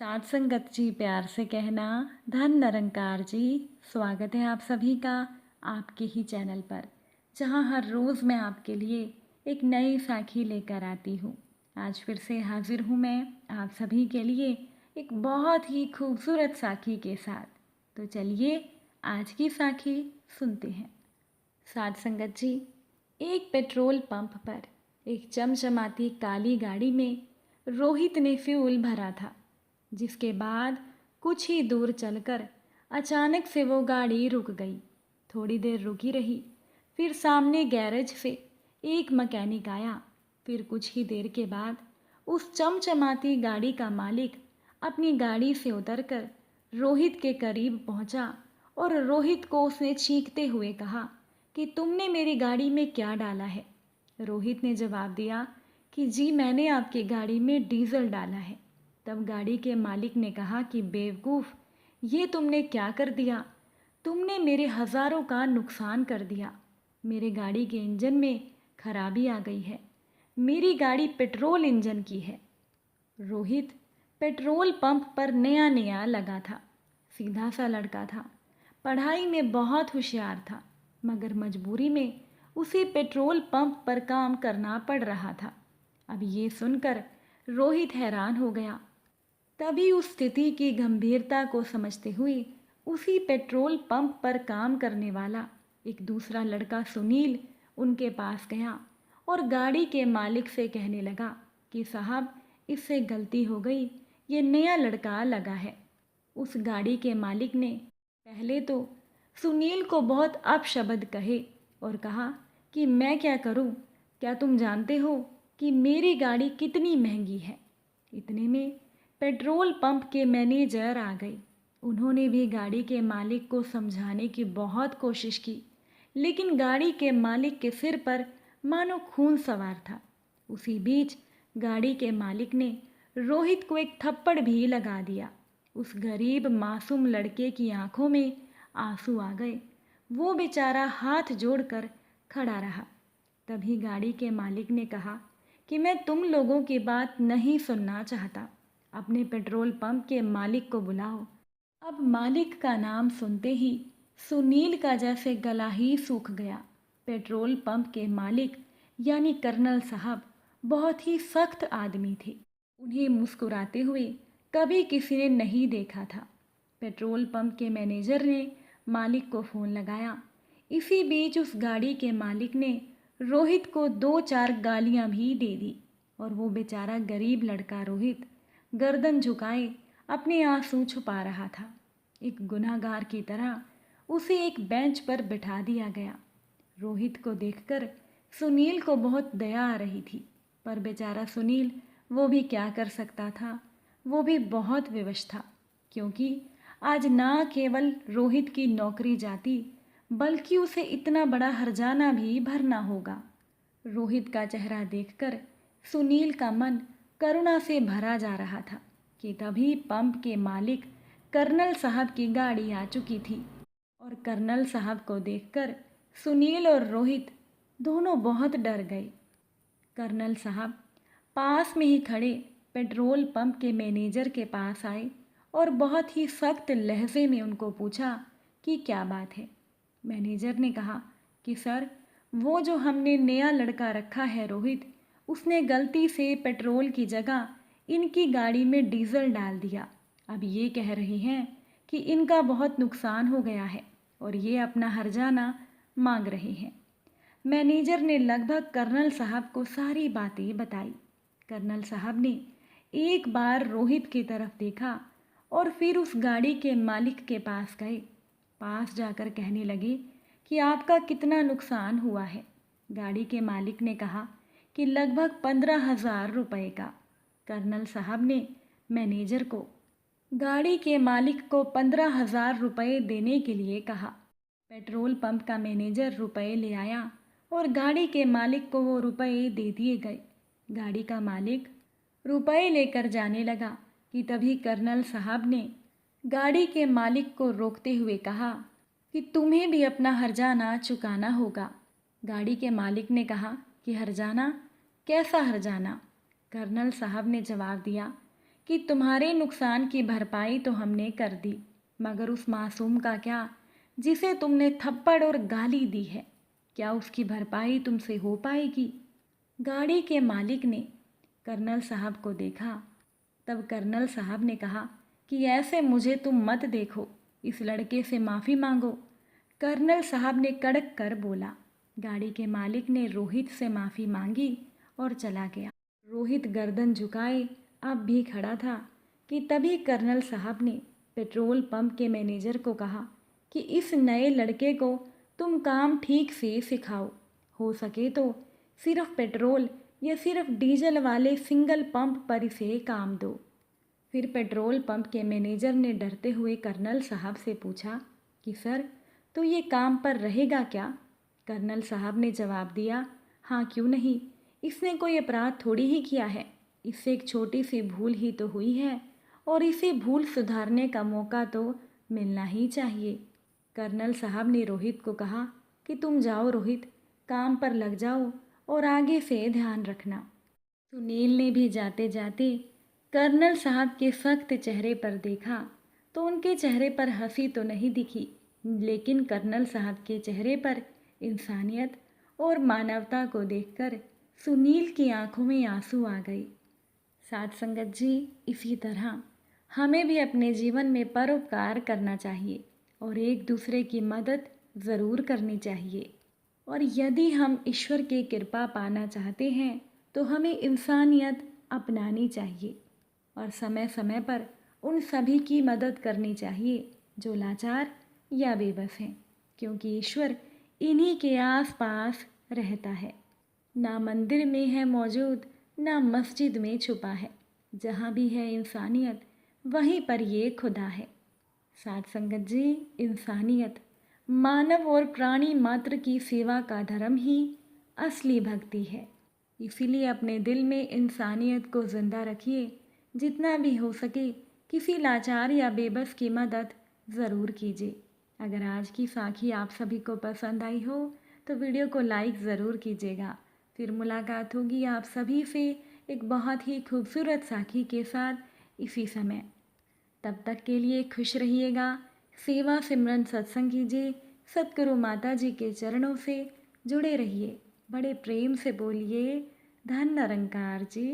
साथ संगत जी प्यार से कहना। धन निरंकार जी, स्वागत है आप सभी का आपके ही चैनल पर, जहां हर रोज़ मैं आपके लिए एक नई साखी लेकर आती हूं। आज फिर से हाजिर हूं मैं आप सभी के लिए एक बहुत ही खूबसूरत साखी के साथ। तो चलिए आज की साखी सुनते हैं। साथ संगत जी, एक पेट्रोल पंप पर एक चमचमाती काली गाड़ी में रोहित ने फ्यूल भरा था, जिसके बाद कुछ ही दूर चलकर अचानक से वो गाड़ी रुक गई। थोड़ी देर रुकी रही, फिर सामने गैरेज से एक मैकेनिक आया। फिर कुछ ही देर के बाद उस चमचमाती गाड़ी का मालिक अपनी गाड़ी से उतरकर रोहित के करीब पहुंचा और रोहित को उसने चीखते हुए कहा कि तुमने मेरी गाड़ी में क्या डाला है। रोहित ने जवाब दिया कि जी मैंने आपकी गाड़ी में डीजल डाला है। तब गाड़ी के मालिक ने कहा कि बेवकूफ़, ये तुमने क्या कर दिया। तुमने मेरे हज़ारों का नुकसान कर दिया। मेरे गाड़ी के इंजन में खराबी आ गई है। मेरी गाड़ी पेट्रोल इंजन की है। रोहित पेट्रोल पंप पर नया नया लगा था। सीधा सा लड़का था, पढ़ाई में बहुत होशियार था, मगर मजबूरी में उसे पेट्रोल पंप पर काम करना पड़ रहा था। अब ये सुनकर रोहित हैरान हो गया। तभी उस स्थिति की गंभीरता को समझते हुए उसी पेट्रोल पंप पर काम करने वाला एक दूसरा लड़का सुनील उनके पास गया और गाड़ी के मालिक से कहने लगा कि साहब, इससे गलती हो गई, ये नया लड़का लगा है। उस गाड़ी के मालिक ने पहले तो सुनील को बहुत अपशब्द कहे और कहा कि मैं क्या करूं, क्या तुम जानते हो कि मेरी गाड़ी कितनी महंगी है। इतने में पेट्रोल पंप के मैनेजर आ गए। उन्होंने भी गाड़ी के मालिक को समझाने की बहुत कोशिश की, लेकिन गाड़ी के मालिक के सिर पर मानो खून सवार था। उसी बीच गाड़ी के मालिक ने रोहित को एक थप्पड़ भी लगा दिया। उस गरीब मासूम लड़के की आंखों में आंसू आ गए। वो बेचारा हाथ जोड़कर खड़ा रहा। तभी गाड़ी के मालिक ने कहा कि मैं तुम लोगों की बात नहीं सुनना चाहता। अपने पेट्रोल पंप के मालिक को बुलाओ। अब मालिक का नाम सुनते ही सुनील का जैसे गला ही सूख गया। पेट्रोल पंप के मालिक यानी कर्नल साहब बहुत ही सख्त आदमी थे। उन्हें मुस्कुराते हुए कभी किसी ने नहीं देखा था। पेट्रोल पंप के मैनेजर ने मालिक को फ़ोन लगाया। इसी बीच उस गाड़ी के मालिक ने रोहित को 2-4 गालियां भी दे दी और वो बेचारा गरीब लड़का रोहित गर्दन झुकाए अपने आंसू छुपा रहा था। एक गुनहगार की तरह उसे एक बेंच पर बिठा दिया गया। रोहित को देखकर सुनील को बहुत दया आ रही थी, पर बेचारा सुनील वो भी क्या कर सकता था। वो भी बहुत विवश था, क्योंकि आज ना केवल रोहित की नौकरी जाती, बल्कि उसे इतना बड़ा हर्जाना भी भरना होगा। रोहित का चेहरा देखकर सुनील का मन करुणा से भरा जा रहा था कि तभी पंप के मालिक कर्नल साहब की गाड़ी आ चुकी थी और कर्नल साहब को देखकर सुनील और रोहित दोनों बहुत डर गए। कर्नल साहब पास में ही खड़े पेट्रोल पंप के मैनेजर के पास आए और बहुत ही सख्त लहजे में उनको पूछा कि क्या बात है। मैनेजर ने कहा कि सर, वो जो हमने नया लड़का रखा है रोहित, उसने गलती से पेट्रोल की जगह इनकी गाड़ी में डीजल डाल दिया। अब ये कह रहे हैं कि इनका बहुत नुकसान हो गया है और ये अपना हर्जाना मांग रहे हैं। मैनेजर ने लगभग कर्नल साहब को सारी बातें बताई। कर्नल साहब ने एक बार रोहित की तरफ देखा और फिर उस गाड़ी के मालिक के पास गए। पास जाकर कहने लगे कि आपका कितना नुकसान हुआ है। गाड़ी के मालिक ने कहा कि लगभग 15,000 रुपये का। कर्नल साहब ने मैनेजर को गाड़ी के मालिक को 15,000 रुपये देने के लिए कहा। पेट्रोल पंप का मैनेजर रुपये ले आया और गाड़ी के मालिक को वो रुपये दे दिए गए। गाड़ी का मालिक रुपये लेकर जाने लगा कि तभी कर्नल साहब ने गाड़ी के मालिक को रोकते हुए कहा कि तुम्हें भी अपना हर्जाना चुकाना होगा। गाड़ी के मालिक ने कहा कि हर्जाना? कैसा हर्जाना? कर्नल साहब ने जवाब दिया कि तुम्हारे नुकसान की भरपाई तो हमने कर दी, मगर उस मासूम का क्या जिसे तुमने थप्पड़ और गाली दी है, क्या उसकी भरपाई तुमसे हो पाएगी? गाड़ी के मालिक ने कर्नल साहब को देखा। तब कर्नल साहब ने कहा कि ऐसे मुझे तुम मत देखो, इस लड़के से माफ़ी मांगो। कर्नल साहब ने कड़क कर बोला। गाड़ी के मालिक ने रोहित से माफ़ी मांगी और चला गया। रोहित गर्दन झुकाए अब भी खड़ा था कि तभी कर्नल साहब ने पेट्रोल पंप के मैनेजर को कहा कि इस नए लड़के को तुम काम ठीक से सिखाओ, हो सके तो सिर्फ पेट्रोल या सिर्फ डीजल वाले सिंगल पंप पर इसे काम दो। फिर पेट्रोल पंप के मैनेजर ने डरते हुए कर्नल साहब से पूछा कि सर, तो ये काम पर रहेगा क्या? कर्नल साहब ने जवाब दिया, हाँ क्यों नहीं, इसने कोई अपराध थोड़ी ही किया है, इससे एक छोटी सी भूल ही तो हुई है और इसे भूल सुधारने का मौका तो मिलना ही चाहिए। कर्नल साहब ने रोहित को कहा कि तुम जाओ रोहित, काम पर लग जाओ और आगे से ध्यान रखना। सुनील ने भी जाते जाते कर्नल साहब के सख्त चेहरे पर देखा तो उनके चेहरे पर हंसी तो नहीं दिखी, लेकिन कर्नल साहब के चेहरे पर इंसानियत और मानवता को देखकर सुनील की आंखों में आंसू आ गए। साथ संगत जी, इसी तरह हमें भी अपने जीवन में परोपकार करना चाहिए और एक दूसरे की मदद ज़रूर करनी चाहिए। और यदि हम ईश्वर की कृपा पाना चाहते हैं तो हमें इंसानियत अपनानी चाहिए और समय समय पर उन सभी की मदद करनी चाहिए जो लाचार या बेबस हैं, क्योंकि ईश्वर इन्हीं के आसपास रहता है। ना मंदिर में है मौजूद, ना मस्जिद में छुपा है, जहाँ भी है इंसानियत वहीं पर ये खुदा है। साथ संगत जी, इंसानियत, मानव और प्राणी मात्र की सेवा का धर्म ही असली भक्ति है। इसीलिए अपने दिल में इंसानियत को ज़िंदा रखिए। जितना भी हो सके किसी लाचार या बेबस की मदद ज़रूर कीजिए। अगर आज की साखी आप सभी को पसंद आई हो तो वीडियो को लाइक ज़रूर कीजिएगा। फिर मुलाकात होगी आप सभी से एक बहुत ही खूबसूरत साखी के साथ इसी समय। तब तक के लिए खुश रहिएगा, सेवा सिमरन सत्संग कीजिए, सतगुरु माता जी के चरणों से जुड़े रहिए, बड़े प्रेम से बोलिए धन निरंकार जी।